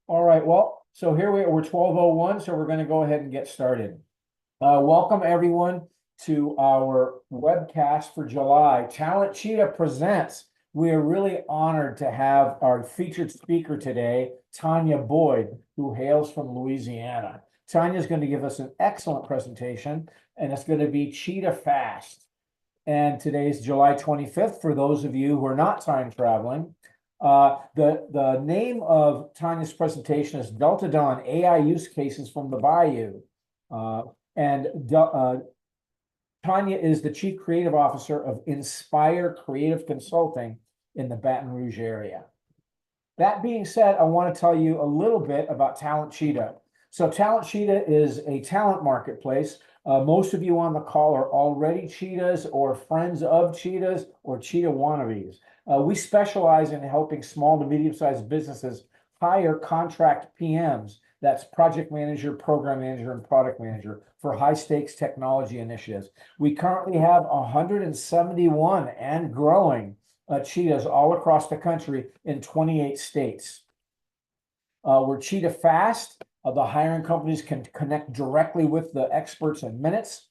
All right, well, so here we're 12:01, so we're going to go ahead and get started. Welcome everyone to our webcast for July. Talent Cheetah presents. We are really honored to have our featured speaker today, Tanya Boyd, who hails from Louisiana. Tanya is going to give us an excellent presentation, and it's going to be Cheetah Fast. And today's July 25th, for those of you who are not time traveling. The name of Tanya's presentation is Delta Dawn AI Use Cases from the Bayou. And Tanya is the Chief Creative Officer of Inspire Creative Consulting in the Baton Rouge area. That being said, I want to tell you a little bit about Talent Cheetah. So Talent Cheetah is a talent marketplace. Most of you on the call are already cheetahs or friends of cheetahs or cheetah wannabes. We specialize in helping small to medium-sized businesses hire contract PMs. That's project manager, program manager, and product manager for high-stakes technology initiatives. We currently have 171 and growing cheetahs all across the country in 28 states. We're Cheetah Fast. The hiring companies can connect directly with the experts in minutes.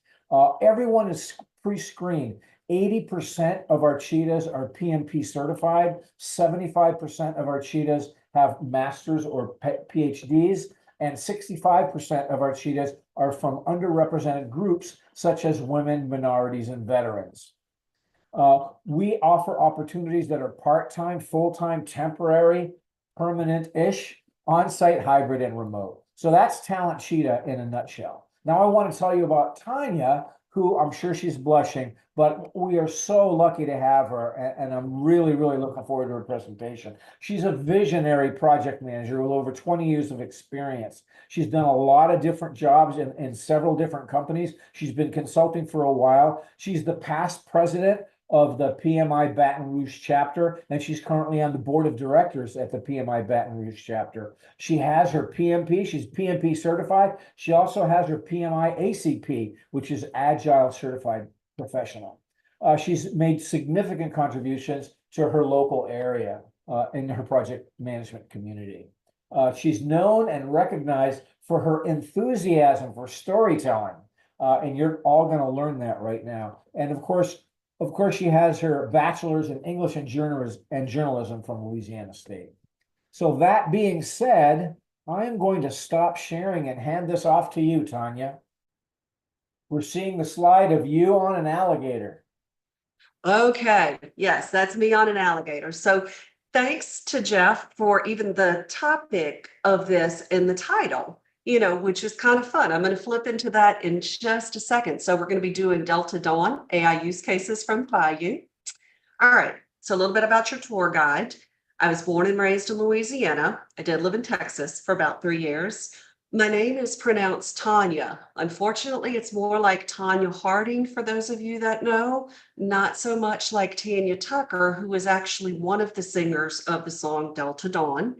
Everyone is pre-screened. 80% of our cheetahs are PMP certified. 75% of our cheetahs have masters or PhDs, and 65% of our cheetahs are from underrepresented groups such as women, minorities, and veterans. We offer opportunities that are part-time, full-time, temporary, permanent-ish, on-site, hybrid, and remote. So that's Talent Cheetah in a nutshell. Now I want to tell you about Tanya, who I'm sure she's blushing, but we are so lucky to have her, and I'm really, really looking forward to her presentation. She's a visionary project manager with over 20 years of experience. She's done a lot of different jobs in several different companies. She's been consulting for a while. She's the past president of the PMI Baton Rouge chapter, and she's currently on the board of directors at the PMI Baton Rouge chapter. She has her PMP, she's PMP certified. She also has her PMI-ACP, which is Agile Certified Professional. She's made significant contributions to her local area in her project management community. She's known and recognized for her enthusiasm for storytelling, and you're all going to learn that right now. And of course, she has her bachelor's in English and journalism from Louisiana State. So that being said, I am going to stop sharing and hand this off to you, Tanya. We're seeing the slide of you on an alligator. Okay, yes, that's me on an alligator. So thanks to Jeff for even the topic of this in the title, which is kind of fun. I'm going to flip into that in just a second. So we're going to be doing Delta Dawn AI use cases from Bayou. All right, so a little bit about your tour guide. I was born and raised in Louisiana. I did live in Texas for about 3 years. My name is pronounced Tanya. Unfortunately, it's more like Tanya Harding for those of you that know, not so much like Tanya Tucker, who was actually one of the singers of the song Delta Dawn.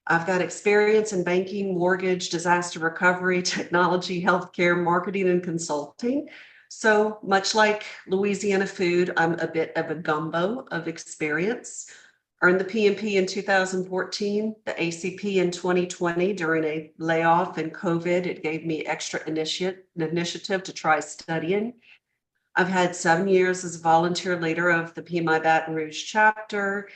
I've got experience in banking, mortgage, disaster recovery, technology, healthcare, marketing, and consulting. So much like Louisiana food, I'm a bit of a gumbo of experience. Earned the PMP in 2014, the ACP in 2020 during a layoff and COVID. It gave me extra initiative to try studying. I've had 7 years as a volunteer leader of the PMI Baton Rouge chapter.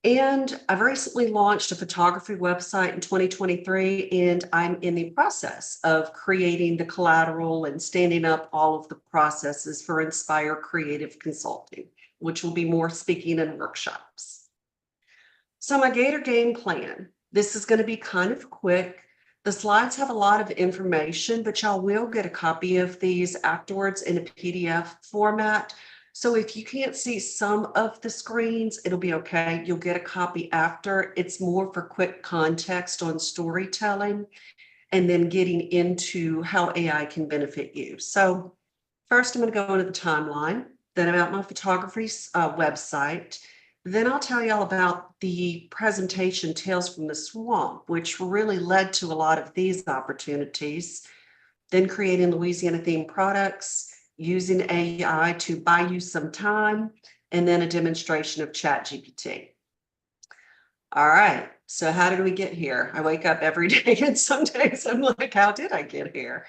And I've recently launched a photography website in 2023, and I'm in the process of creating the collateral and standing up all of the processes for Inspire Creative Consulting, which will be more speaking and workshops. So my Gator game plan, this is going to be kind of quick. The slides have a lot of information, but y'all will get a copy of these afterwards in a PDF format. So if you can't see some of the screens, it'll be okay. You'll get a copy after. It's more for quick context on storytelling and then getting into how AI can benefit you. So first, I'm going to go into the timeline, then about my photography website. Then I'll tell you all about the presentation Tales from the Swamp, which really led to a lot of these opportunities. Then creating Louisiana themed products, using AI to buy you some time, and then a demonstration of ChatGPT. All right. So how did we get here? I wake up every day and some days I'm like, how did I get here?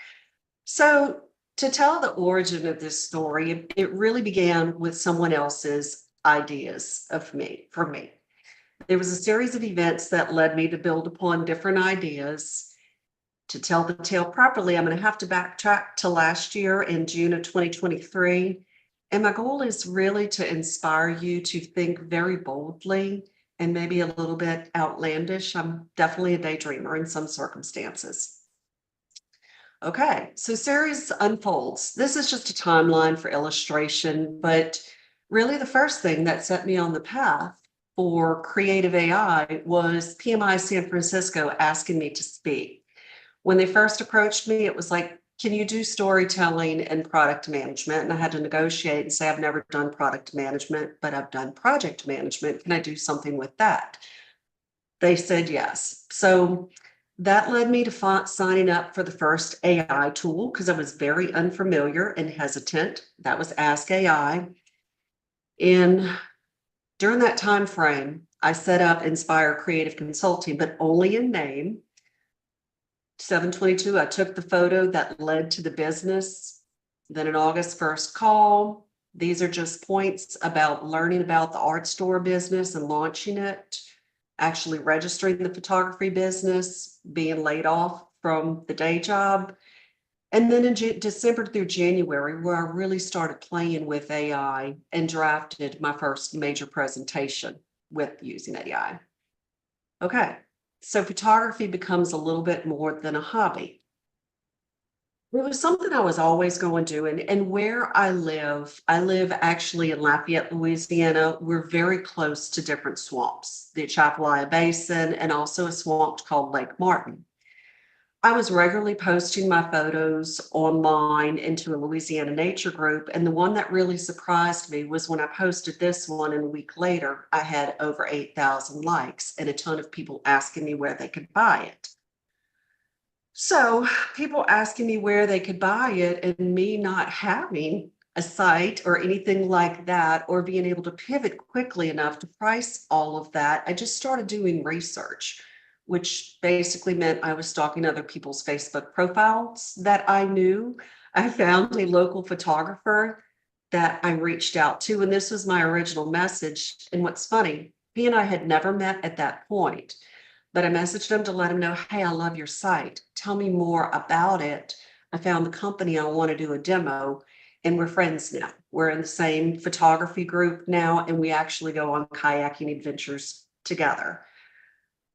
So to tell the origin of this story, it really began with someone else's ideas of me, for me. There was a series of events that led me to build upon different ideas. To tell the tale properly, I'm going to have to backtrack to last year in June of 2023. And my goal is really to inspire you to think very boldly and maybe a little bit outlandish. I'm definitely a daydreamer in some circumstances. Okay, so series unfolds. This is just a timeline for illustration, but really the first thing that set me on the path for creative AI was PMI San Francisco asking me to speak. When they first approached me, it was like, can you do storytelling and product management? And I had to negotiate and say, I've never done product management, but I've done project management. Can I do something with that? They said yes. So that led me to signing up for the first AI tool because I was very unfamiliar and hesitant. That was Ask AI. And during that time frame, I set up Inspire Creative Consulting, but only in name. 7/22, I took the photo that led to the business. Then an August 1st call. These are just points about learning about the art store business and launching it, actually registering the photography business, being laid off from the day job. And then in December through January, where I really started playing with AI and drafted my first major presentation with using AI. Okay, so photography becomes a little bit more than a hobby. It was something I was always going to do. And where I live actually in Lafayette, Louisiana. We're very close to different swamps, the Chapelaya Basin, and also a swamp called Lake Martin. I was regularly posting my photos online into a Louisiana nature group. And the one that really surprised me was when I posted this one, and a week later, I had over 8,000 likes and a ton of people asking me where they could buy it. So people asking me where they could buy it and me not having a site or anything like that, or being able to pivot quickly enough to price all of that, I just started doing research, which basically meant I was stalking other people's Facebook profiles that I knew. I found a local photographer that I reached out to, and this was my original message. And what's funny, he and I had never met at that point. But I messaged him to let him know, hey, I love your site. Tell me more about it. I found the company. I want to do a demo. And we're friends now. We're in the same photography group now, and we actually go on kayaking adventures together.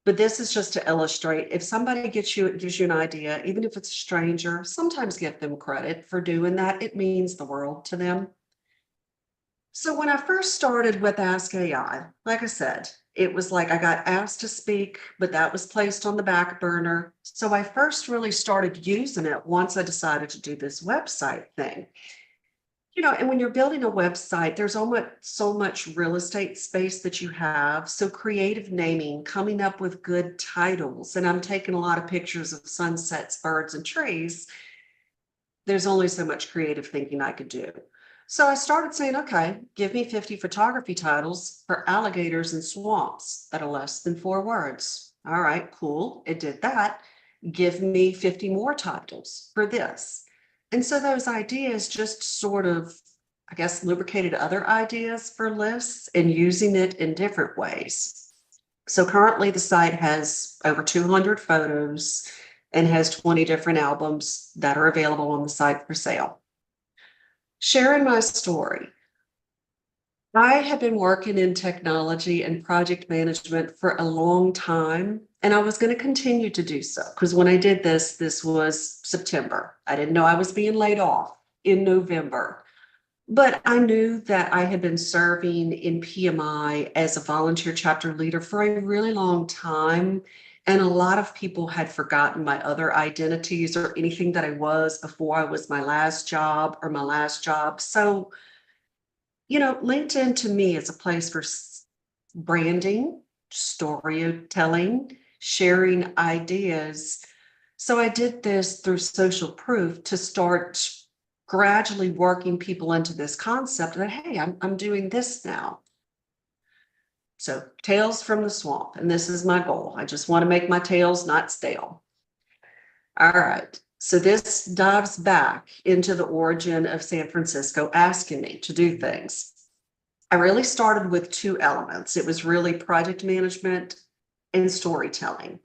But this is just to illustrate, if somebody gives you an idea, even if it's a stranger, sometimes give them credit for doing that. It means the world to them. So when I first started with Ask AI, like I said, it was like I got asked to speak, but that was placed on the back burner. So I first really started using it once I decided to do this website thing. And when you're building a website, there's almost so much real estate space that you have. So creative naming, coming up with good titles, and I'm taking a lot of pictures of sunsets, birds, and trees. There's only so much creative thinking I could do. So I started saying, okay, give me 50 photography titles for alligators and swamps that are less than 4 words. All right, cool. It did that. Give me 50 more titles for this. And so those ideas just sort of, I guess, lubricated other ideas for lists and using it in different ways. So currently the site has over 200 photos and has 20 different albums that are available on the site for sale. Sharing my story. I have been working in technology and project management for a long time, and I was going to continue to do so because when I did this was September. I didn't know I was being laid off in November, but I knew that I had been serving in PMI as a volunteer chapter leader for a really long time. And a lot of people had forgotten my other identities or anything that I was before I was my last job or my last job. So, LinkedIn to me is a place for branding, storytelling, sharing ideas. So I did this through social proof to start gradually working people into this concept that, hey, I'm doing this now. So tales from the swamp, and this is my goal. I just want to make my tales not stale. All right. So this dives back into the origin of San Francisco asking me to do things. I really started with two elements. It was really project management and storytelling.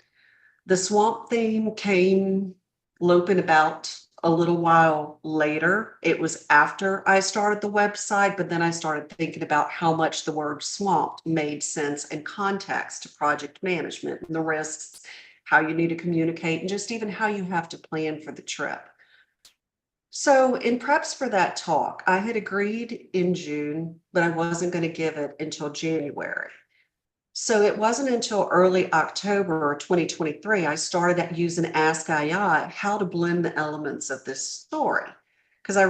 The swamp theme came loping about a little while later. It was after I started the website, but then I started thinking about how much the word swamp made sense and context to project management and the risks, how you need to communicate, and just even how you have to plan for the trip. So in preps for that talk, I had agreed in June, but I wasn't going to give it until January. So it wasn't until early October 2023, I started using Ask AI how to blend the elements of this story. Because I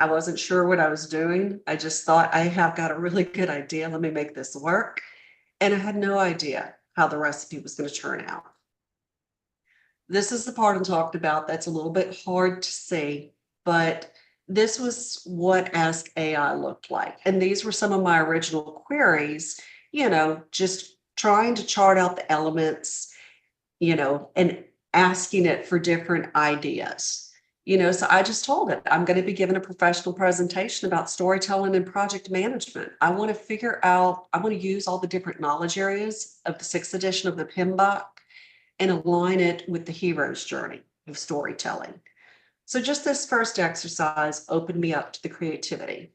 wasn't sure what I was doing. I just thought I have got a really good idea. Let me make this work. And I had no idea how the recipe was going to turn out. This is the part I'm talking about that's a little bit hard to see, but this was what Ask AI looked like. And these were some of my original queries, just trying to chart out the elements, and asking it for different ideas. So I just told it, I'm going to be giving a professional presentation about storytelling and project management. I want to use all the different knowledge areas of the 6th edition of the PMBOK and align it with the hero's journey of storytelling. So just this first exercise opened me up to the creativity.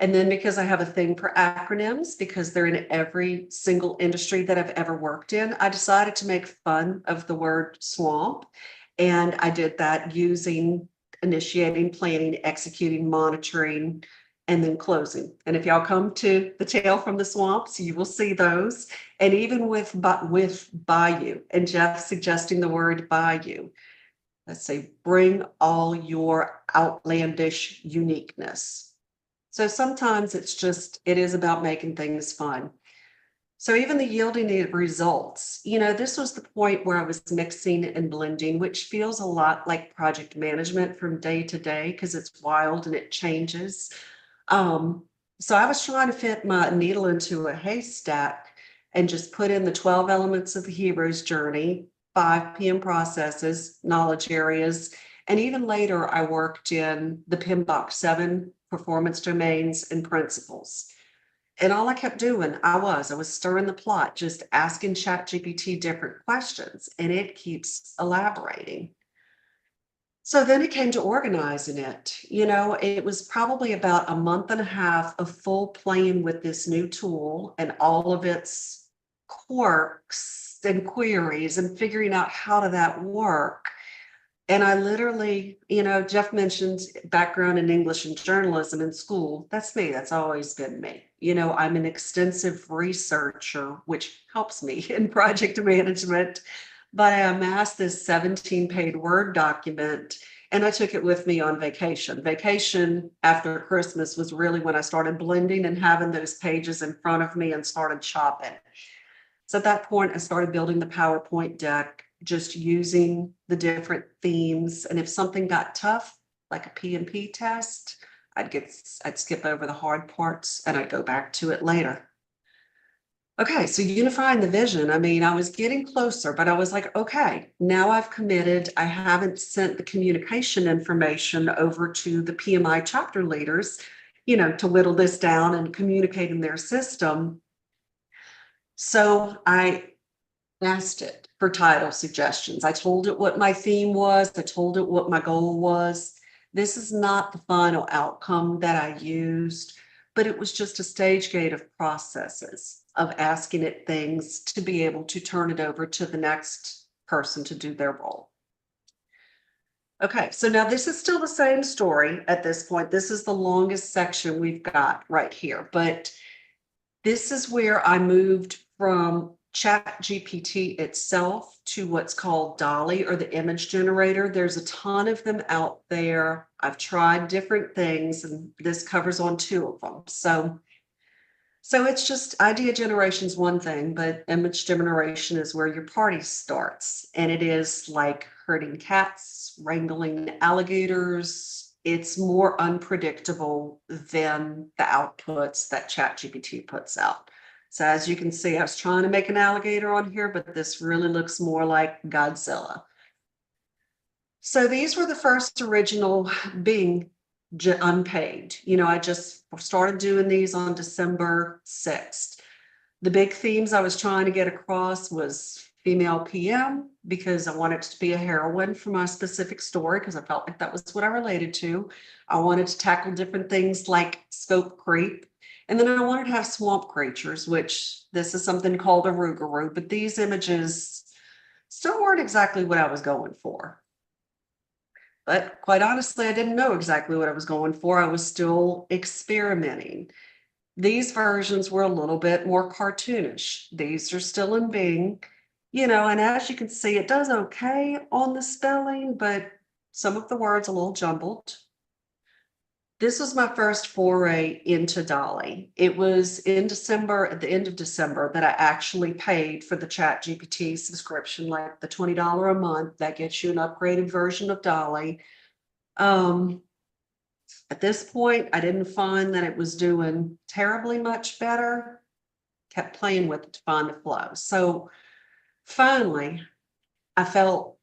And then because I have a thing for acronyms, because they're in every single industry that I've ever worked in, I decided to make fun of the word swamp. And I did that using initiating, planning, executing, monitoring, and then closing. And if y'all come to the Tale from the Swamps, you will see those. And even with Bayou, and Jeff suggesting the word Bayou, let's say, bring all your outlandish uniqueness. So sometimes it is about making things fun. So even the yielding results, this was the point where I was mixing and blending, which feels a lot like project management from day to day because it's wild and it changes. So I was trying to fit my needle into a haystack and just put in the 12 elements of the hero's journey, 5 PM processes, knowledge areas, and even later I worked in the PMBOK 7 performance domains and principles. And all I kept doing, I was stirring the plot, just asking ChatGPT different questions, and it keeps elaborating. So then it came to organizing it. It was probably about a month and a half of full playing with this new tool and all of its quirks and queries and figuring out how did that work. And I literally, Jeff mentioned background in English and journalism in school. That's me. That's always been me. I'm an extensive researcher, which helps me in project management. But I amassed this 17-page Word document and I took it with me on vacation. Vacation after Christmas was really when I started blending and having those pages in front of me and started chopping. So at that point, I started building the PowerPoint deck, just using the different themes. And if something got tough, like a PMP test, I'd skip over the hard parts and I'd go back to it later. Okay, so unifying the vision. I was getting closer, but I was like, okay, now I've committed. I haven't sent the communication information over to the PMI chapter leaders, to whittle this down and communicate in their system. So I asked it for title suggestions. I told it what my theme was. I told it what my goal was. This is not the final outcome that I used, but it was just a stage gate of processes of asking it things to be able to turn it over to the next person to do their role. Okay, so now this is still the same story at this point. This is the longest section we've got right here, but this is where I moved from ChatGPT itself to what's called DALL-E, or the image generator. There's a ton of them out there. I've tried different things, and this covers on 2 of them. So it's just idea generation is one thing, but image generation is where your party starts. And it is like herding cats, wrangling alligators. It's more unpredictable than the outputs that ChatGPT puts out. So as you can see, I was trying to make an alligator on here, but this really looks more like Godzilla. So these were the first original being unpaid. I just started doing these on December 6th. The big themes I was trying to get across was female PM, because I wanted to be a heroine for my specific story, because I felt like that was what I related to. I wanted to tackle different things like scope creep. And then I wanted to have swamp creatures, which this is something called a rougarou, but these images still weren't exactly what I was going for. But quite honestly, I didn't know exactly what I was going for. I was still experimenting. These versions were a little bit more cartoonish. These are still in Bing, and as you can see, it does okay on the spelling, but some of the words a little jumbled. This was my first foray into DALL-E. It was in December, at the end of December, that I actually paid for the ChatGPT subscription, like the $20 a month that gets you an upgraded version of DALL-E. At this point, I didn't find that it was doing terribly much better. Kept playing with it to find the flow. So finally, I felt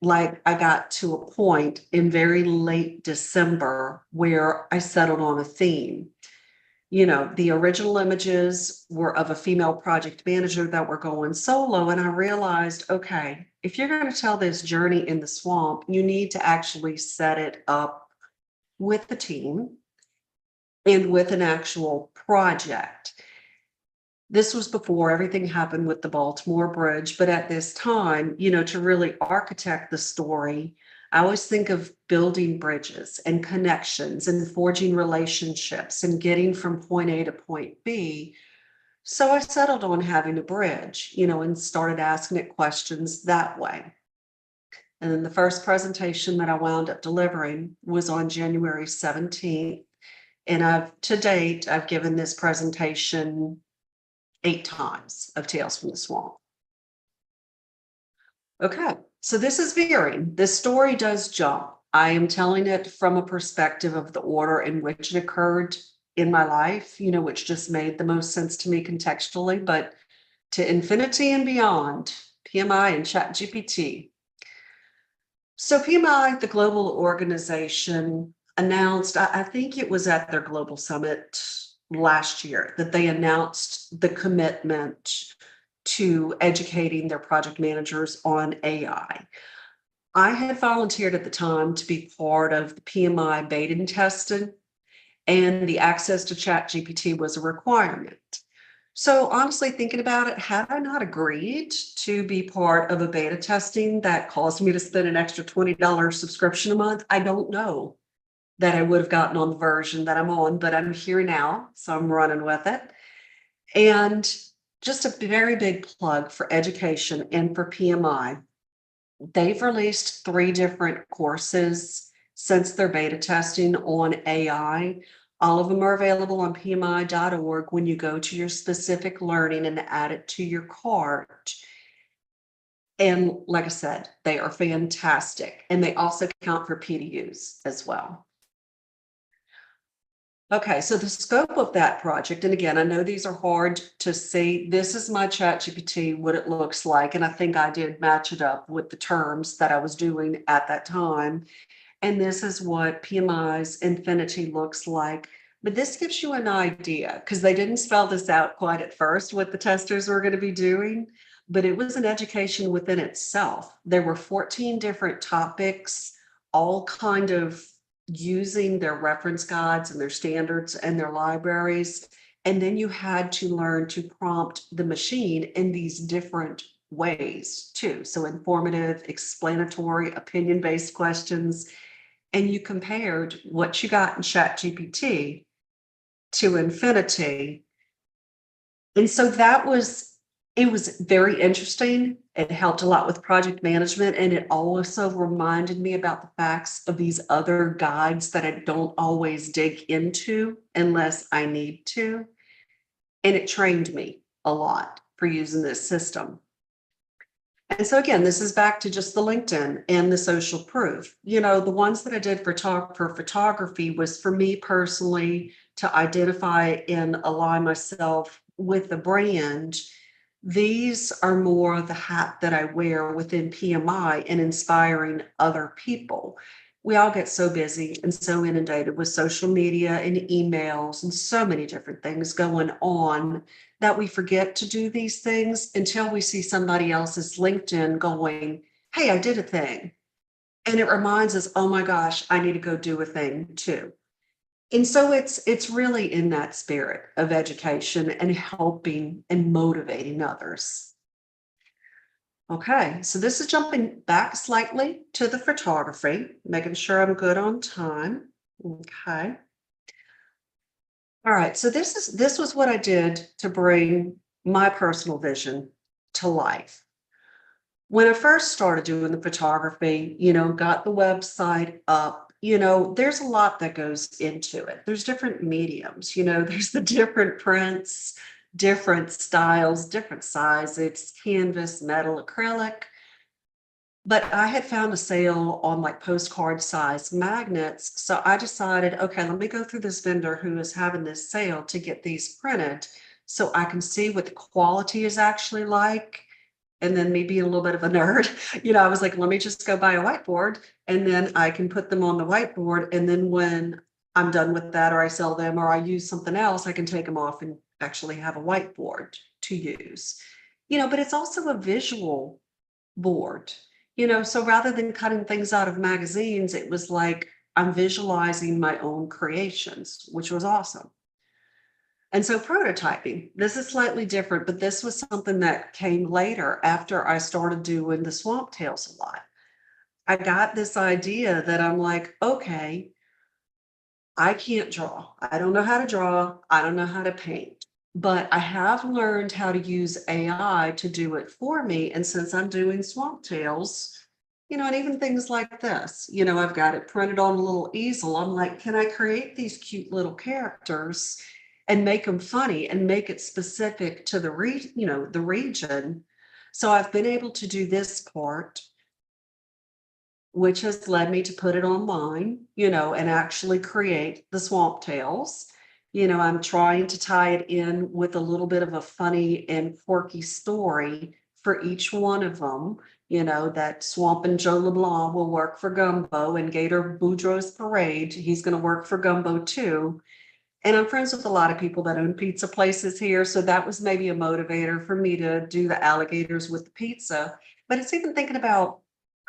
like I got to a point in very late December where I settled on a theme. The original images were of a female project manager that were going solo. And I realized, okay, if you're going to tell this journey in the swamp, you need to actually set it up with the team and with an actual project. This was before everything happened with the Baltimore Bridge, but at this time, to really architect the story, I always think of building bridges and connections and forging relationships and getting from point A to point B. So I settled on having a bridge, and started asking it questions that way. And then the first presentation that I wound up delivering was on January 17th. And to date, I've given this presentation 8 times of Tales from the Swamp. Okay, so this is veering. This story does jump. I am telling it from a perspective of the order in which it occurred in my life, which just made the most sense to me contextually, but to infinity and beyond, PMI and ChatGPT. So PMI, the global organization, announced, I think it was at their global summit last year, that they announced the commitment to educating their project managers on AI. I had volunteered at the time to be part of the PMI beta testing, and the access to ChatGPT was a requirement. So honestly, thinking about it, had I not agreed to be part of a beta testing that caused me to spend an extra $20 subscription a month, I don't know that I would have gotten on the version that I'm on, but I'm here now, so I'm running with it. And just a very big plug for education and for PMI. They've released 3 different courses since their beta testing on AI. All of them are available on PMI.org when you go to your specific learning and add it to your cart. And like I said, they are fantastic. And they also count for PDUs as well. Okay, so the scope of that project, and again, I know these are hard to see. This is my ChatGPT, what it looks like. And I think I did match it up with the terms that I was doing at that time. And this is what PMI's Infinity looks like. But this gives you an idea, because they didn't spell this out quite at first, what the testers were going to be doing, but it was an education within itself. There were 14 different topics, all kind of using their reference guides and their standards and their libraries. And then you had to learn to prompt the machine in these different ways too. So informative, explanatory, opinion-based questions. And you compared what you got in ChatGPT to Infinity. And so it was very interesting. It helped a lot with project management. And it also reminded me about the facts of these other guides that I don't always dig into unless I need to. And it trained me a lot for using this system. And so again, this is back to just the LinkedIn and the social proof. The ones that I did for photography was for me personally to identify and align myself with the brand, these are more the hat that I wear within PMI and inspiring other people. We all get so busy and so inundated with social media and emails and so many different things going on that we forget to do these things until we see somebody else's LinkedIn going, hey, I did a thing. And it reminds us, oh my gosh, I need to go do a thing too. And so it's really in that spirit of education and helping and motivating others. Okay, so this is jumping back slightly to the photography, making sure I'm good on time. Okay. All right, so this was what I did to bring my personal vision to life. When I first started doing the photography, got the website up, there's a lot that goes into it. There's different mediums, there's the different prints, different styles, different sizes, canvas, metal, acrylic. But I had found a sale on like postcard size magnets. So I decided, okay, let me go through this vendor who is having this sale to get these printed so I can see what the quality is actually like. And then me being a little bit of a nerd, I was like, let me just go buy a whiteboard and then I can put them on the whiteboard. And then when I'm done with that, or I sell them, or I use something else, I can take them off and actually have a whiteboard to use. But it's also a visual board, so rather than cutting things out of magazines, it was like I'm visualizing my own creations, which was awesome. And so prototyping, this is slightly different, but this was something that came later after I started doing the swamp tails a lot. I got this idea that I'm like, okay, I can't draw. I don't know how to draw. I don't know how to paint, but I have learned how to use AI to do it for me. And since I'm doing swamp tails, and even things like this, I've got it printed on a little easel. I'm like, can I create these cute little characters and make them funny and make it specific to the region? So I've been able to do this part, which has led me to put it online, and actually create the swamp tails. I'm trying to tie it in with a little bit of a funny and quirky story for each one of them. That Swamp and Joe LeBlanc will work for Gumbo, and Gator Boudreaux's Parade, he's going to work for Gumbo too. And I'm friends with a lot of people that own pizza places here. So that was maybe a motivator for me to do the alligators with the pizza. But it's even thinking about,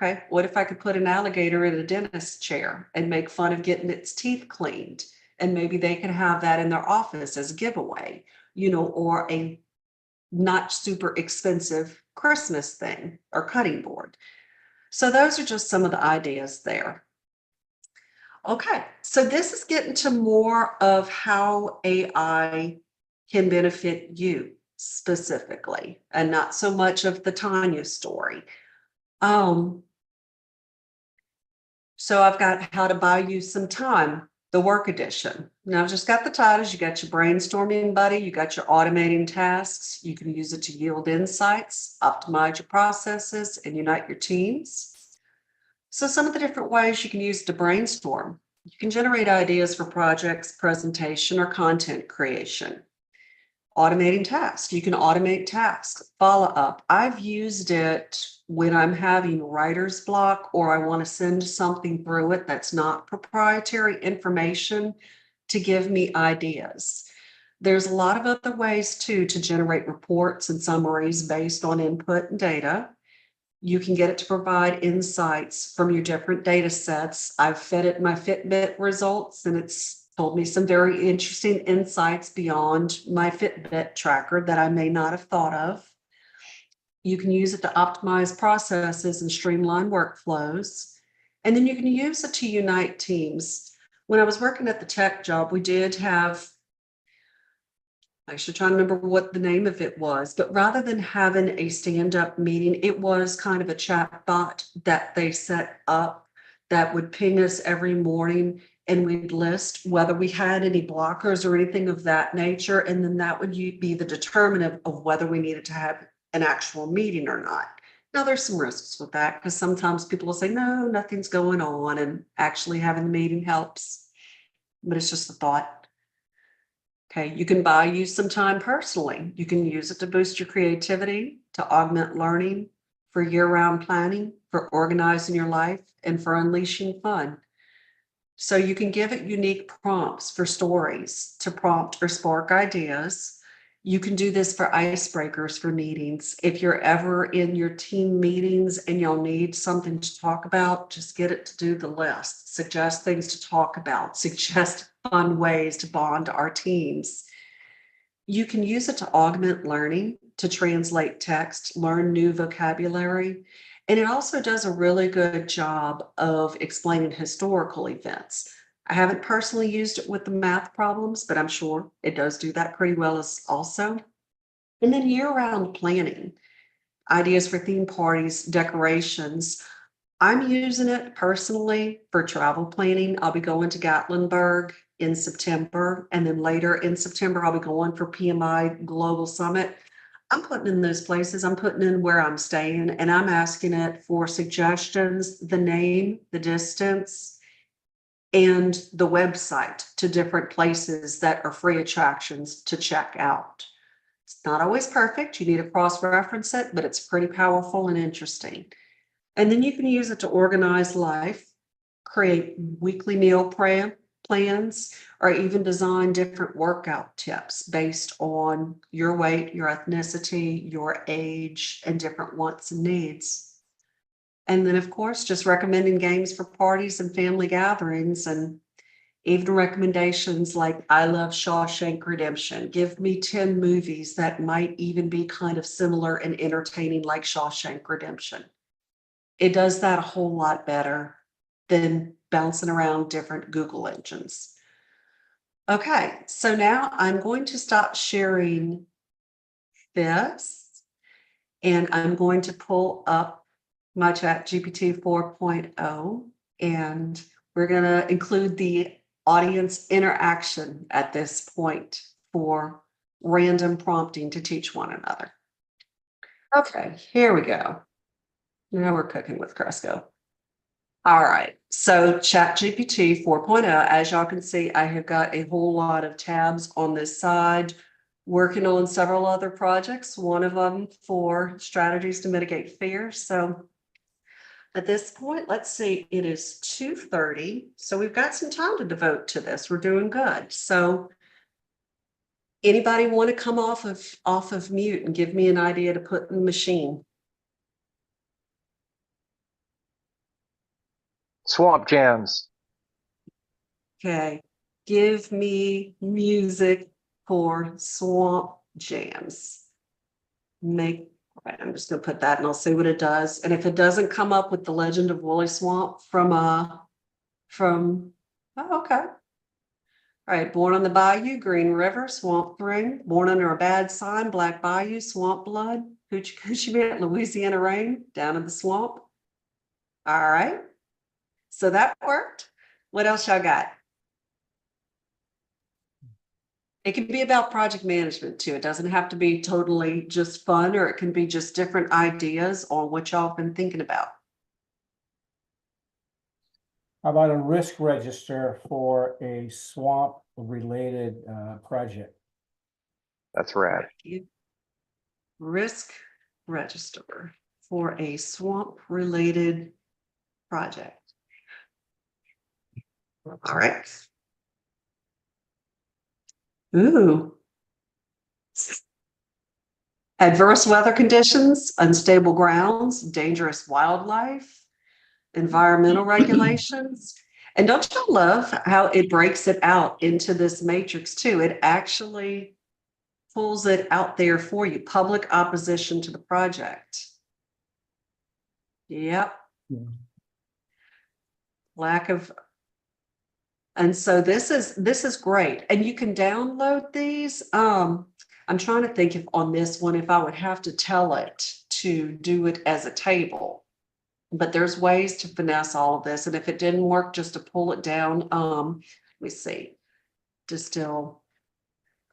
okay, what if I could put an alligator in a dentist's chair and make fun of getting its teeth cleaned? And maybe they could have that in their office as a giveaway, or a not super expensive Christmas thing or cutting board. So those are just some of the ideas there. Okay, so this is getting to more of how AI can benefit you specifically, and not so much of the Tanya story. So I've got How to Buy You Some Time, the work edition. Now I've just got the titles. You got your brainstorming buddy, you got your automating tasks. You can use it to yield insights, optimize your processes, and unite your teams. So some of the different ways you can use it to brainstorm. You can generate ideas for projects, presentation, or content creation. Automating tasks. You can automate tasks, follow up. I've used it when I'm having writer's block or I want to send something through it that's not proprietary information to give me ideas. There's a lot of other ways too to generate reports and summaries based on input and data. You can get it to provide insights from your different data sets. I've fed it my Fitbit results and it's told me some very interesting insights beyond my Fitbit tracker that I may not have thought of. You can use it to optimize processes and streamline workflows. And then you can use it to unite teams. When I was working at the tech job, we did have, I should try to remember what the name of it was, but rather than having a stand-up meeting, it was kind of a chat bot that they set up that would ping us every morning, and we'd list whether we had any blockers or anything of that nature. And then that would be the determinant of whether we needed to have an actual meeting or not. Now there's some risks with that because sometimes people will say, no, nothing's going on, and actually having the meeting helps, but it's just a thought. Okay, you can buy you some time personally. You can use it to boost your creativity, to augment learning, for year-round planning, for organizing your life, and for unleashing fun. So you can give it unique prompts for stories to prompt or spark ideas. You can do this for icebreakers for meetings. If you're ever in your team meetings and you'll need something to talk about, just get it to do the list. Suggest things to talk about. Suggest fun ways to bond our teams. You can use it to augment learning, to translate text, learn new vocabulary. And it also does a really good job of explaining historical events. I haven't personally used it with the math problems, but I'm sure it does do that pretty well as also. And then year-round planning, ideas for theme parties, decorations. I'm using it personally for travel planning. I'll be going to Gatlinburg in September, and then later in September, I'll be going for PMI Global Summit. I'm putting in those places, I'm putting in where I'm staying, and I'm asking it for suggestions, the name, the distance, and the website to different places that are free attractions to check out. It's not always perfect. You need to cross-reference it, but it's pretty powerful and interesting. And then you can use it to organize life, create weekly meal plans, or even design different workout tips based on your weight, your ethnicity, your age, and different wants and needs. And then, of course, just recommending games for parties and family gatherings, and even recommendations like I love Shawshank Redemption. Give me 10 movies that might even be kind of similar and entertaining like Shawshank Redemption. It does that a whole lot better than bouncing around different Google engines. Okay, so now I'm going to stop sharing this, and I'm going to pull up my ChatGPT 4.0, and we're going to include the audience interaction at this point for random prompting to teach one another. Okay, here we go. Now we're cooking with Cresco. All right, so ChatGPT 4.0, as y'all can see, I have got a whole lot of tabs on this side, working on several other projects, one of them for strategies to mitigate fear. So at this point, let's see, it is 2:30. So we've got some time to devote to this. We're doing good. So anybody want to come off of mute and give me an idea to put in the machine? Swamp jams. Okay, give me music for swamp jams. Right, I'm just gonna put that and I'll see what it does. And if it doesn't come up with the Legend of Woolly Swamp oh, okay. All right, Born on the Bayou, Green River, Swamp Ring, Born Under a Bad Sign, Black Bayou, Swamp Blood, Hoochie Coochie Man, Louisiana Rain, Down in the Swamp. All right, so that worked. What else y'all got? It can be about project management too. It doesn't have to be totally just fun, or it can be just different ideas on what y'all have been thinking about. How about a risk register for a swamp related project? That's rad. Risk register for a swamp related project. All right. Ooh. Adverse weather conditions, unstable grounds, dangerous wildlife, environmental regulations. And don't you love how it breaks it out into this matrix too? It actually pulls it out there for you. Public opposition to the project. Yep. Lack of. And so this is great. And you can download these. I'm trying to think if on this one, if I would have to tell it to do it as a table, but there's ways to finesse all of this. And if it didn't work, just to pull it down, let me see, distill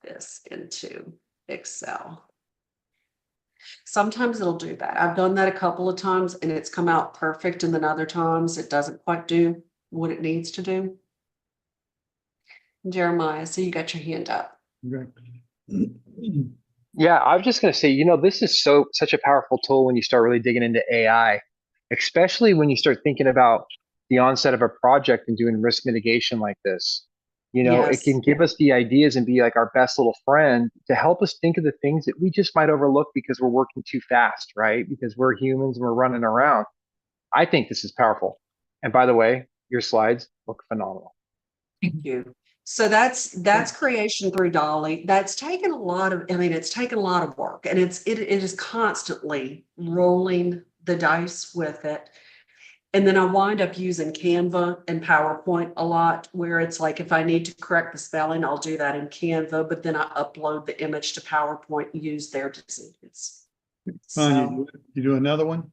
this into Excel. Sometimes it'll do that. I've done that a couple of times and it's come out perfect. And then other times it doesn't quite do what it needs to do. Jeremiah, so you got your hand up. Okay. Yeah, I was just going to say, this is such a powerful tool when you start really digging into AI, especially when you start thinking about the onset of a project and doing risk mitigation like this. It Yes. can give us the ideas and be like our best little friend to help us think of the things that we just might overlook because we're working too fast, right? Because we're humans and we're running around. I think this is powerful. And by the way, your slides look phenomenal. Thank you. So that's creation through DALL-E. That's taken a lot of, it's taken a lot of work, and it is constantly rolling the dice with it. And then I wind up using Canva and PowerPoint a lot, where it's like, if I need to correct the spelling, I'll do that in Canva, but then I upload the image to PowerPoint and use their designs. Tanya, So, you do another one?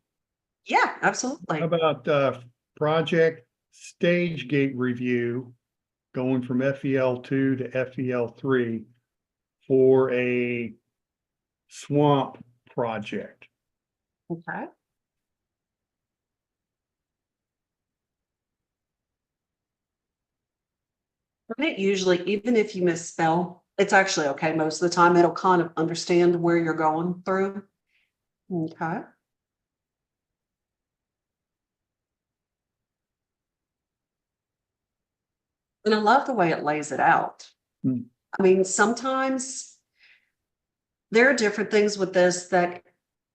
yeah, absolutely. How about project stage gate review going from FEL2 to FEL3 for a swamp project? Okay. And it usually, even if you misspell, it's actually okay most of the time. It'll kind of understand where you're going through. Okay. And I love the way it lays it out. Hmm. Sometimes there are different things with this that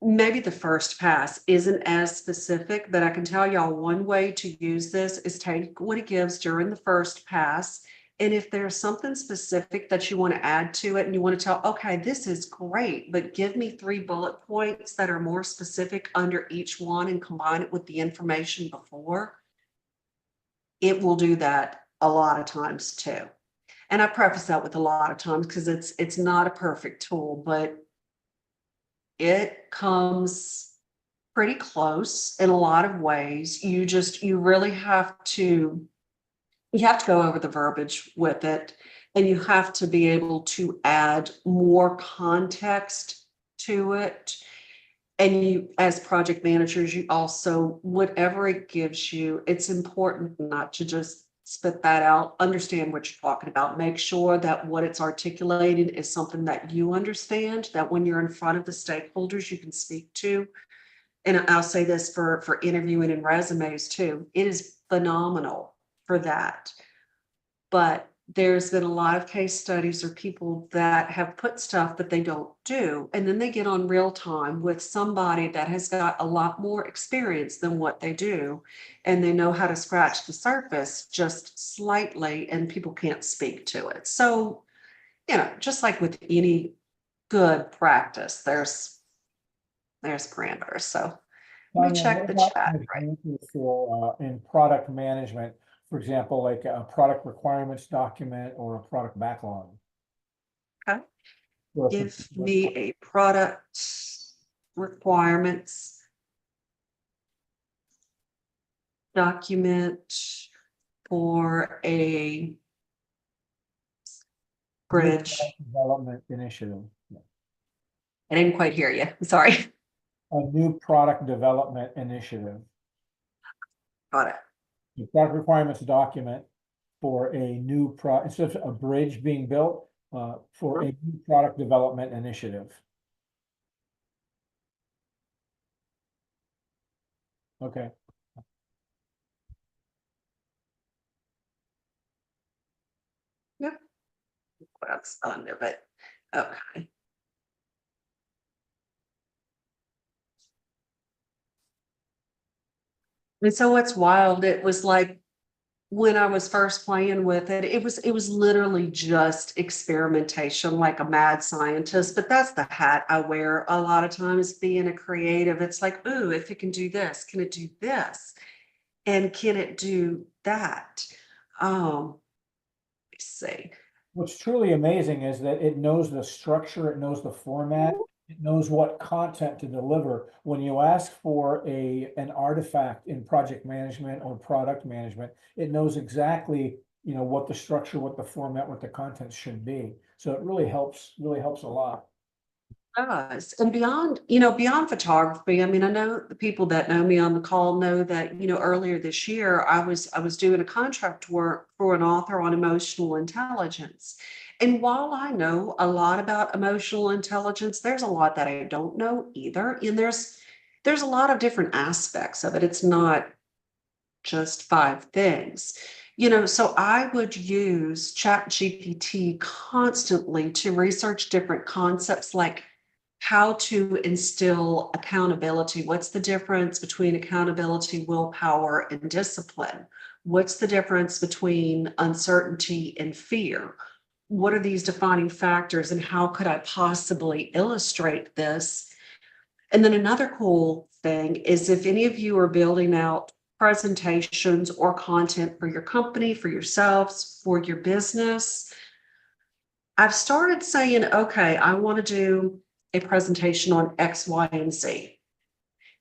maybe the first pass isn't as specific, but I can tell y'all one way to use this is take what it gives during the first pass. And if there's something specific that you want to add to it and you want to tell, okay, this is great, but give me 3 bullet points that are more specific under each one and combine it with the information before, it will do that a lot of times too. And I preface that with a lot of times because it's not a perfect tool, but it comes pretty close in a lot of ways. You really have to go over the verbiage with it, and you have to be able to add more context to it. And you, as project managers, you also, whatever it gives you, it's important not to just spit that out. Understand what you're talking about. Make sure that what it's articulating is something that you understand, that when you're in front of the stakeholders, you can speak to. And I'll say this for interviewing and resumes too. It is phenomenal for that. But there's been a lot of case studies or people that have put stuff that they don't do, and then they get on real time with somebody that has got a lot more experience than what they do, and they know how to scratch the surface just slightly, and people can't speak to it. So, just like with any good practice, there's parameters. So let me Tanya, check what the about chat. Right. examples for in product management? For example, like a product requirements document or a product backlog. Okay. Or Give me a product requirements document for a bridge. Development initiative. I didn't quite hear you. Sorry. A new product development initiative. Got it. The product requirements document for a new instead of a bridge being built, for a new product development initiative. Okay. Yep. That's under it. Okay. And so what's wild, it was like when I was first playing with it, it was literally just experimentation, like a mad scientist. But that's the hat I wear a lot of times being a creative. It's like, ooh, if it can do this, can it do this? And can it do that? Let's see. What's truly amazing is that it knows the structure, it knows the format, it knows what content to deliver. When you ask for an artifact in project management or product management, it knows exactly, what the structure, what the format, what the content should be. So it really helps a lot. Does. And beyond photography, I know the people that know me on the call know that, earlier this year I was doing a contract work for an author on emotional intelligence. And while I know a lot about emotional intelligence, there's a lot that I don't know either. And there's a lot of different aspects of it. It's not just 5 things. So I would use ChatGPT constantly to research different concepts like how to instill accountability. What's the difference between accountability, willpower, and discipline? What's the difference between uncertainty and fear? What are these defining factors, and how could I possibly illustrate this? And then another cool thing is if any of you are building out presentations or content for your company, for yourselves, for your business, I've started saying, okay, I want to do a presentation on X, Y, and Z.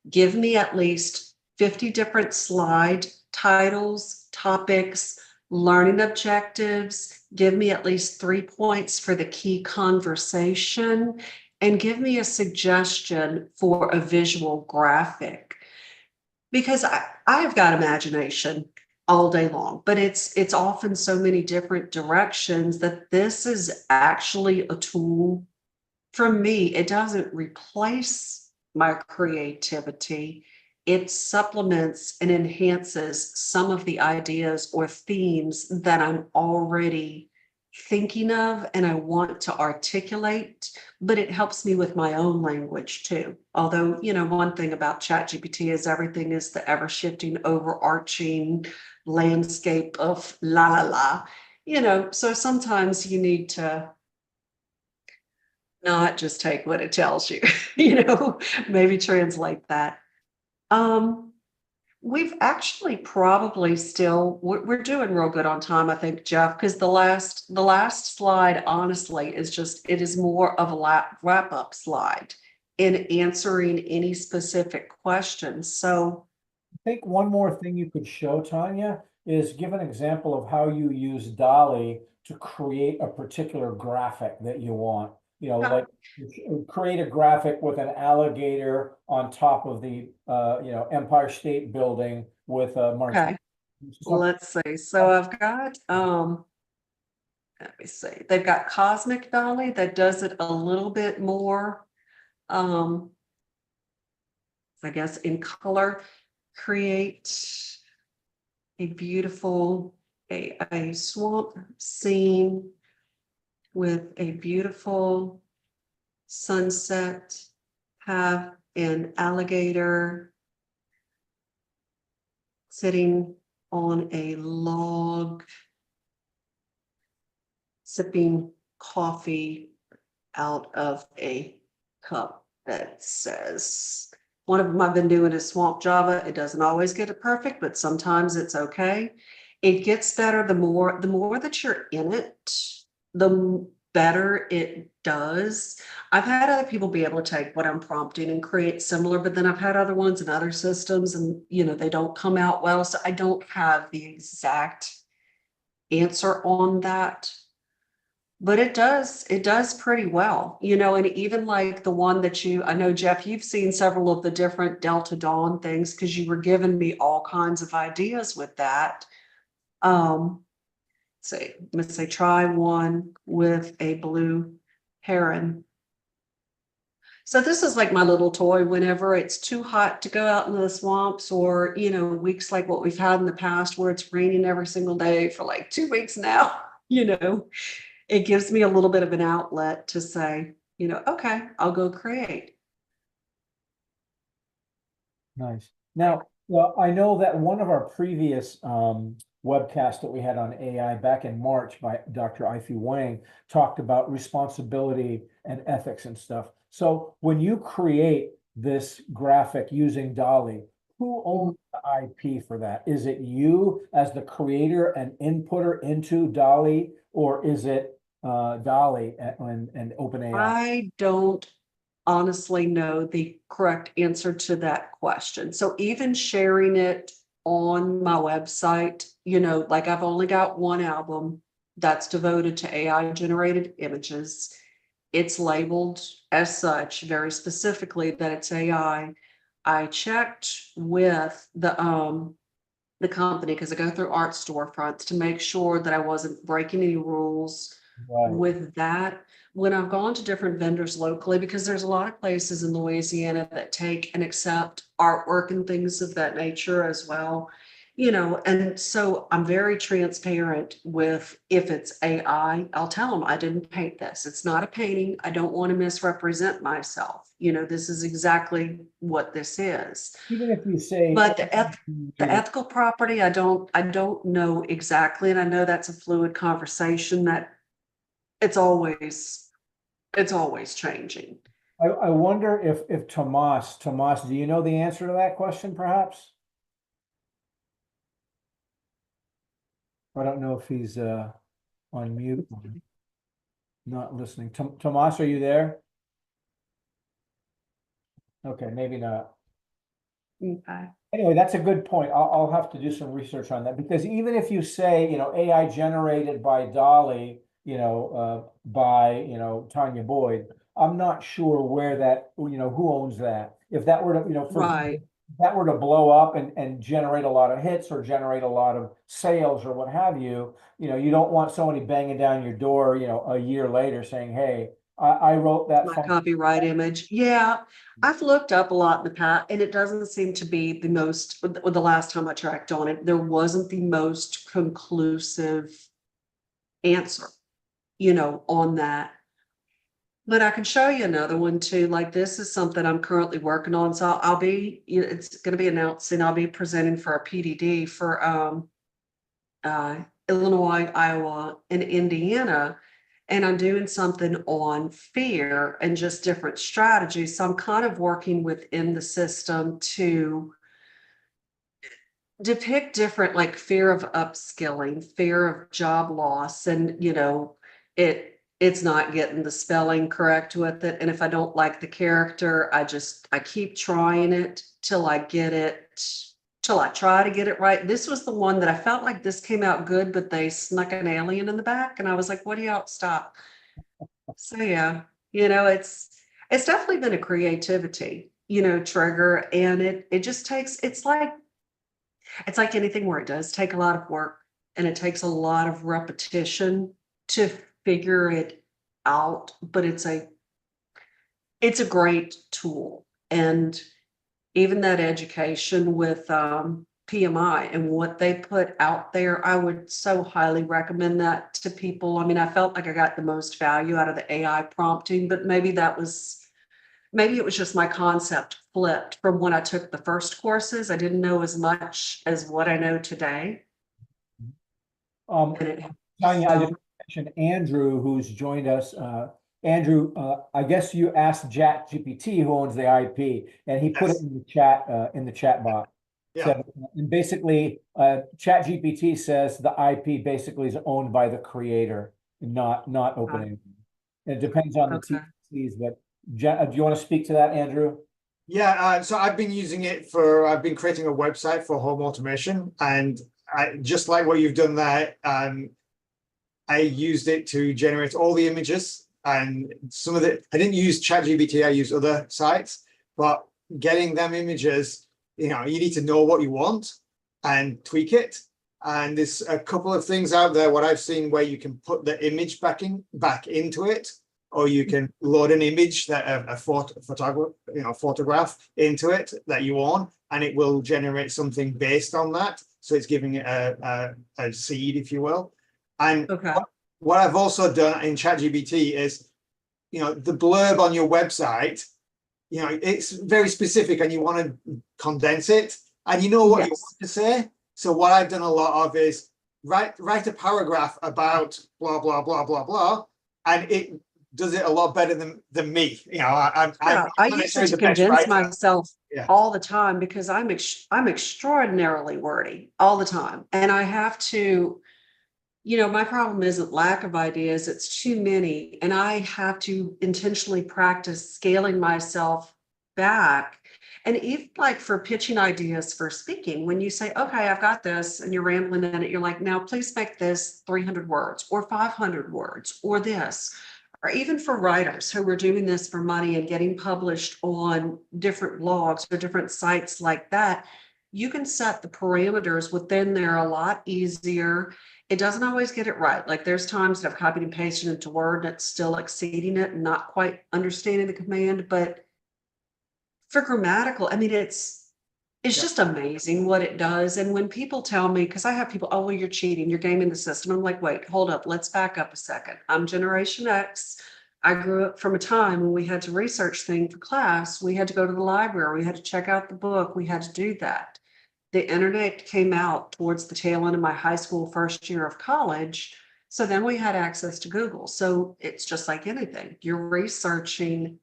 Give me at least 50 different slide titles, topics, learning objectives. Give me at least 3 points for the key conversation, and give me a suggestion for a visual graphic. Because I've got imagination all day long, but it's often so many different directions that this is actually a tool. For me, it doesn't replace my creativity. It supplements and enhances some of the ideas or themes that I'm already thinking of and I want to articulate, but it helps me with my own language too. Although, one thing about ChatGPT is everything is the ever shifting, overarching landscape of la la la, so sometimes you need to not just take what it tells you, maybe translate that. We've actually probably we're doing real good on time, I think, Jeff, because the last slide, honestly, it is more of a wrap-up slide in answering any specific questions. So I think one more thing you could show, Tanya, is give an example of how you use DALL-E to create a particular graphic that you want. Like create a graphic with an alligator on top of the Empire State Building with a okay, let's see. So I've got let me see. They've got Cosmic DALL-E that does it a little bit more. I guess in color. Create a beautiful a swamp scene with a beautiful sunset, have an alligator sitting on a log, sipping coffee out of a cup that says, one of them I've been doing is Swamp Java. It doesn't always get it perfect, but sometimes it's okay. It gets better the more that you're in it, the better it does. I've had other people be able to take what I'm prompting and create similar, but then I've had other ones in other systems and they don't come out well. So I don't have the exact answer on that. But it does pretty well, and even like the one that I know, Jeff, you've seen several of the different Delta Dawn things because you were giving me all kinds of ideas with that. Let's say try one with a blue heron. So this is like my little toy whenever it's too hot to go out into the swamps or, weeks like what we've had in the past where it's raining every single day for like 2 weeks now, it gives me a little bit of an outlet to say, okay, I'll go create. Nice. Now, well, I know that one of our previous webcasts that we had on AI back in March by Dr. Ify Wang talked about responsibility and ethics and stuff. So when you create this graphic using DALL-E, who owns the IP for that? Is it you as the creator and inputter into DALL-E, or is it DALL-E and OpenAI? I don't honestly know the correct answer to that question. So even sharing it on my website, like I've only got one album that's devoted to AI generated images. It's labeled as such very specifically that it's AI. I checked with the company because I go through art storefronts to make sure that I wasn't breaking any rules Right. with that, when I've gone to different vendors locally, because there's a lot of places in Louisiana that take and accept artwork and things of that nature as well. And so I'm very transparent with, if it's AI, I'll tell them I didn't paint this. It's not a painting. I don't want to misrepresent myself. This is exactly what this is. Even if you say. But the ethical property, I don't know exactly. And I know that's a fluid conversation that it's always changing. I wonder if Tomas, do you know the answer to that question perhaps? I don't know if he's on mute, or not listening. Tomas, are you there? Okay, maybe not. Okay. Anyway, that's a good point. I'll have to do some research on that, because even if you say, AI generated by DALL-E, by, Tanya Boyd, I'm not sure where that, who owns that. If that were to, Right. if that were to blow up and generate a lot of hits or generate a lot of sales or what have you, you don't want somebody banging down your door, a year later saying, hey, I wrote that. My copyright image. Yeah. I've looked up a lot in the past, and it doesn't seem to be the most, with the last time I tracked on it, there wasn't the most conclusive answer, on that. But I can show you another one too. Like, this is something I'm currently working on. So I'll be, it's going to be announcing, I'll be presenting for a PDD for Illinois, Iowa, and Indiana. And I'm doing something on fear and just different strategies. So I'm kind of working within the system to depict different, like, fear of upskilling, fear of job loss, and it's not getting the spelling correct with it. And if I don't like the character, I keep trying it till I get it, till I try to get it right. This was the one that I felt like this came out good, but they snuck an alien in the back, and I was like, what do y'all stop? So yeah, it's definitely been a creativity, trigger. And it just takes, it's like anything where it does take a lot of work, and it takes a lot of repetition to figure it out, but it's a great tool. And even that education with PMI and what they put out there, I would so highly recommend that to people. I mean, I felt like I got the most value out of the AI prompting, but maybe it was just my concept flipped from when I took the first courses. I didn't know as much as what I know today. Tanya, I just mentioned Andrew, who's joined us. Andrew, I guess you asked ChatGPT who owns the IP, and he put it in the chat box. Yeah. So, and basically, ChatGPT says the IP basically is owned by the creator, not OpenAI. It depends on the TCs, but do you want to speak to that, Andrew? Yeah, so I've been using it I've been creating a website for home automation, and just like what you've done there, I used it to generate all the images, and I didn't use ChatGPT, I used other sites, but getting them images, you need to know what you want and tweak it. And there's a couple of things out there, what I've seen, where you can put the image back into it, or you can load an image that a photograph into it that you own, and it will generate something based on that. So it's giving it a seed, if you will. And what I've also done in ChatGPT is, the blurb on your website, it's very specific, and you want to condense it, and you know what you want to say. So what I've done a lot of is write a paragraph about blah blah blah blah blah, and it does it a lot better than me. I use it to convince myself all the time, because I'm extraordinarily wordy all the time, and I have to. My problem isn't lack of ideas, it's too many. And I have to intentionally practice scaling myself back. And even like for pitching ideas for speaking, when you say, okay, I've got this, and you're rambling in it, you're like, now please make this 300 words or 500 words or this. Or even for writers who are doing this for money and getting published on different blogs or different sites like that, you can set the parameters within there a lot easier. it doesn't always get it right. Like there's times that I've copied and pasted into Word and it's still exceeding it and not quite understanding the command, but for grammatical, I mean, it's just amazing what it does. And when people tell me, because I have people, oh, well, you're cheating, you're gaming the system. I'm like, wait, hold up, let's back up a second. I'm Generation X. I grew up from a time when we had to research things for class. We had to go to the library. We had to check out the book. We had to do that. The internet came out towards the tail end of my high school first year of college. So then we had access to Google. So it's just like anything. You're researching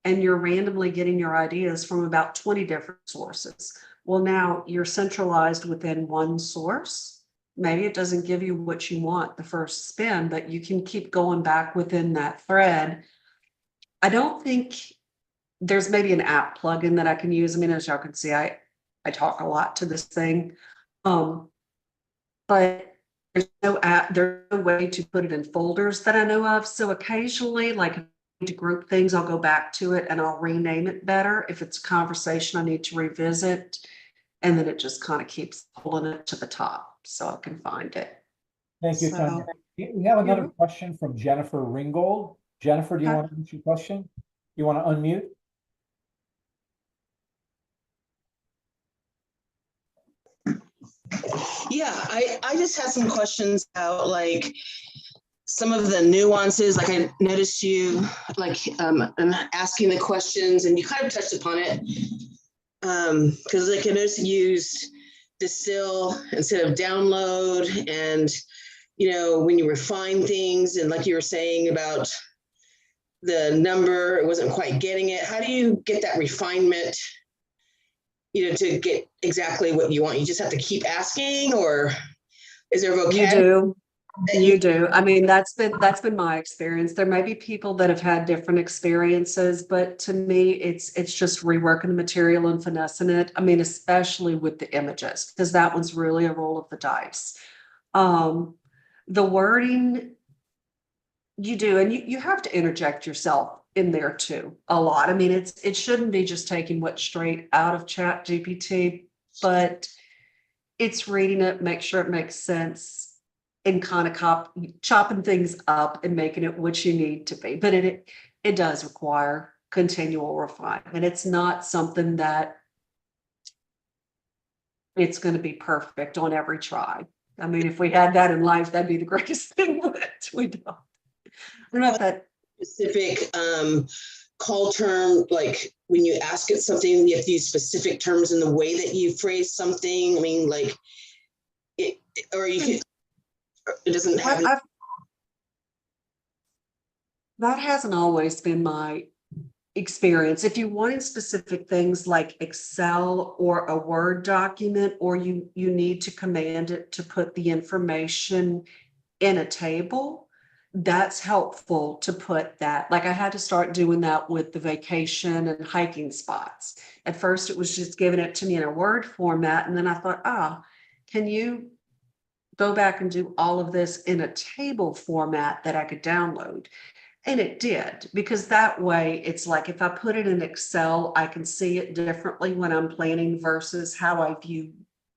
and you're randomly getting your ideas from about 20 different sources. Well, now you're centralized within one source. Maybe it doesn't give you what you want the first spin, but you can keep going back within that thread. I don't think there's maybe an app plugin that I can use. I mean, as y'all can see, I talk a lot to this thing. But there's no app, there's no way to put it in folders that I know of. So occasionally, like to group things, I'll go back to it and I'll rename it better. If it's a conversation I need to revisit, and then it just kind of keeps pulling it to the top so I can find it. Thank you, So- Tanya. We have another You're- question from Jennifer Ringgold. Jennifer, do you Okay. want to answer your question? You want to unmute? Yeah, I just had some questions about like some of the nuances. Like I noticed you like asking the questions, and you kind of touched upon it. Because like I noticed you used distill instead of download, and you know, when you refine things, and like you were saying about the number, it wasn't quite getting it. How do you get that refinement, you know, to get exactly what you want? You just have to keep asking, or is there a You vocabulary? do. You do. I mean, that's been my experience. There may be people that have had different experiences, but to me, it's just reworking the material and finessing it. I mean, especially with the images, because that one's really a roll of the dice. The wording, you do, and you have to interject yourself in there too a lot. I mean, it shouldn't be just taking what's straight out of ChatGPT, but it's reading it, make sure it makes sense, and kind of chopping things up and making it what you need to be. But it does require continual refinement. It's not something that it's going to be perfect on every try. I mean, if we had that in life, that'd be the greatest thing, but we don't. I don't know if that Specific call term, like when you ask it something, you have to use specific terms in the way that you phrase something. I mean, like it, or you can, it doesn't have. That hasn't always been my experience. If you wanted specific things like Excel or a Word document, or you need to command it to put the information in a table, that's helpful to put that. Like I had to start doing that with the vacation and hiking spots. At first, it was just giving it to me in a Word format. And then I thought, can you go back and do all of this in a table format that I could download? And it did, because that way it's like if I put it in Excel, I can see it differently when I'm planning versus how I view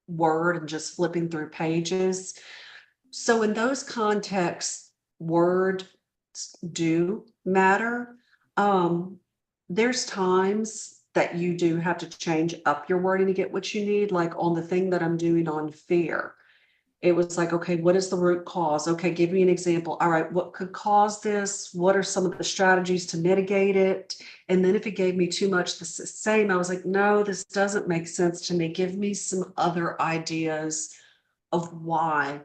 Word and just flipping through pages. So in those contexts, words do matter. There's times that you do have to change up your wording to get what you need. Like on the thing that I'm doing on fear, it was like, okay, what is the root cause? Okay, give me an example. All right, what could cause this? What are some of the strategies to mitigate it? And then if it gave me too much the same, I was like, no, this doesn't make sense to me. Give me some other ideas of why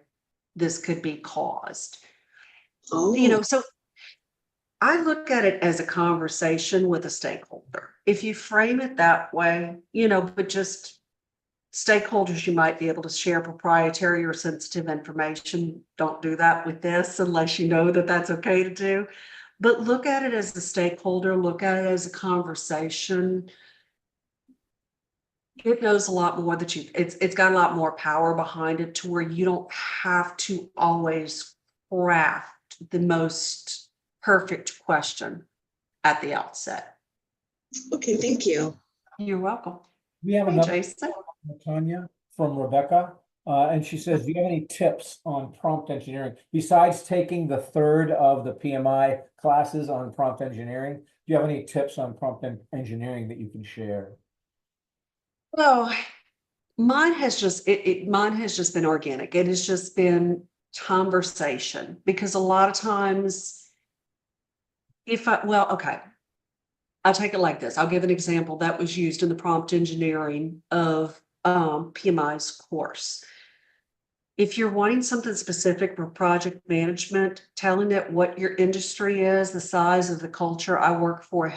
this could be caused. Oh. You know, so I look at it as a conversation with a stakeholder. If you frame it that way, you know, but just stakeholders, you might be able to share proprietary or sensitive information. Don't do that with this unless you know that that's okay to do. But look at it as a stakeholder, look at it as a conversation. It knows a lot more that it's got a lot more power behind it to where you don't have to always craft the most perfect question at the outset. Okay, thank you. You're welcome. We have Hey, another Jason. Tanya from Rebecca. And she says, do you have any tips on prompt engineering? Besides taking the third of the PMI classes on prompt engineering, do you have any tips on prompt engineering that you can share? Well, mine has just been organic. It has just been conversation, because a lot of times I'll take it like this. I'll give an example that was used in the prompt engineering of PMI's course. If you're wanting something specific for project management, telling it what your industry is, the size of the culture. I work for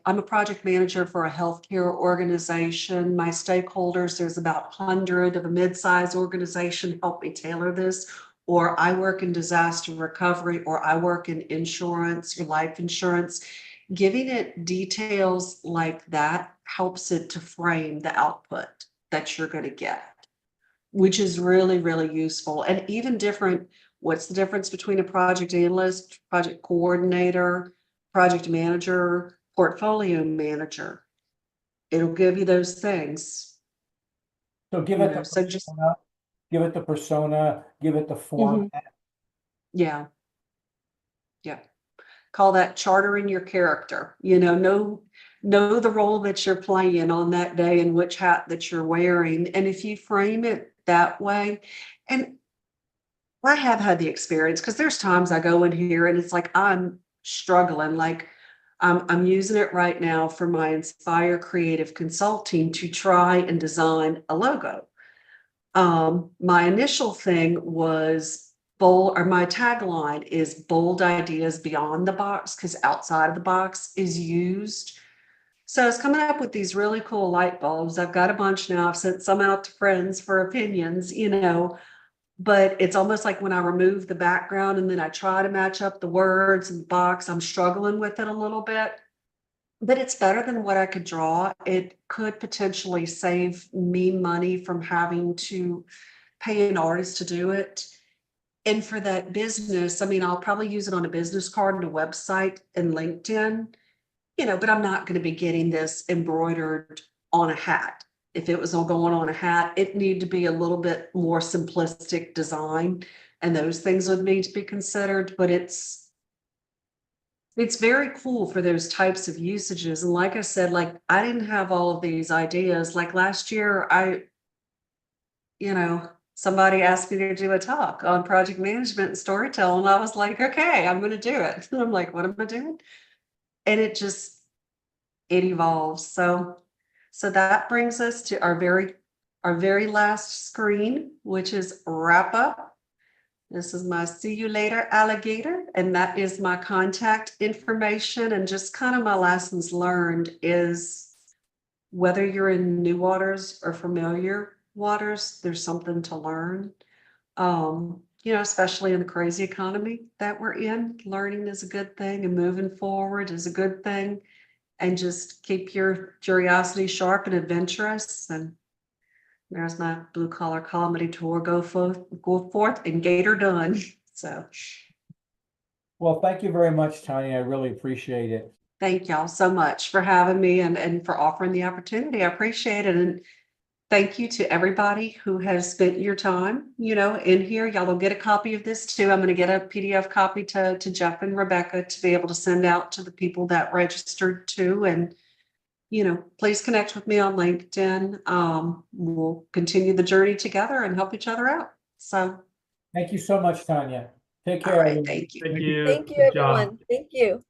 I'm a project manager for a healthcare organization. My stakeholders, there's about 100 of a mid-sized organization. Help me tailor this. Or I work in disaster recovery, or I work in insurance, your life insurance. Giving it details like that helps it to frame the output that you're going to get, which is really, really useful. And even different, what's the difference between a project analyst, project coordinator, project manager, portfolio manager? It'll give you those things. So give You it know, the so just persona, give it the persona, give it the format. yeah. Call that chartering your character. Know the role that you're playing on that day and which hat that you're wearing. And if you frame it that way, and I have had the experience, because there's times I go in here and it's like I'm struggling, like I'm using it right now for my Inspire Creative Consulting to try and design a logo. My initial thing was bold, or my tagline is bold ideas beyond the box, because outside of the box is used. So I was coming up with these really cool light bulbs. I've got a bunch now. I've sent some out to friends for opinions, but it's almost like when I remove the background and then I try to match up the words and the box, I'm struggling with it a little bit. But it's better than what I could draw. It could potentially save me money from having to pay an artist to do it. And for that business, I'll probably use it on a business card and a website and LinkedIn, but I'm not going to be getting this embroidered on a hat. If it was all going on a hat, it needed to be a little bit more simplistic design, and those things would need to be considered. But it's very cool for those types of usages. And like I said, like I didn't have all of these ideas. Like last year, somebody asked me to do a talk on project management and storytelling. And I was like, okay, I'm going to do it. And I'm like, what am I doing? And it evolves. So that brings us to our very last screen, which is wrap up. This is my see you later alligator. And that is my contact information. And just kind of my lessons learned is whether you're in new waters or familiar waters, there's something to learn. Especially in the crazy economy that we're in, learning is a good thing and moving forward is a good thing. And just keep your curiosity sharp and adventurous. And there's my blue collar comedy tour. Go forth and Gator done. So. Well, thank you very much, Tanya. I really appreciate it. Thank y'all so much for having me and for offering the opportunity. I appreciate it. And thank you to everybody who has spent your time, in here. Y'all will get a copy of this too. I'm going to get a PDF copy to Jeff and Rebecca to be able to send out to the people that registered too. And, please connect with me on LinkedIn. We'll continue the journey together and help each other out. So. Thank you so much, Tanya. Take care. All right, thank you. Thank you. Thank you, Good job. everyone. Thank you.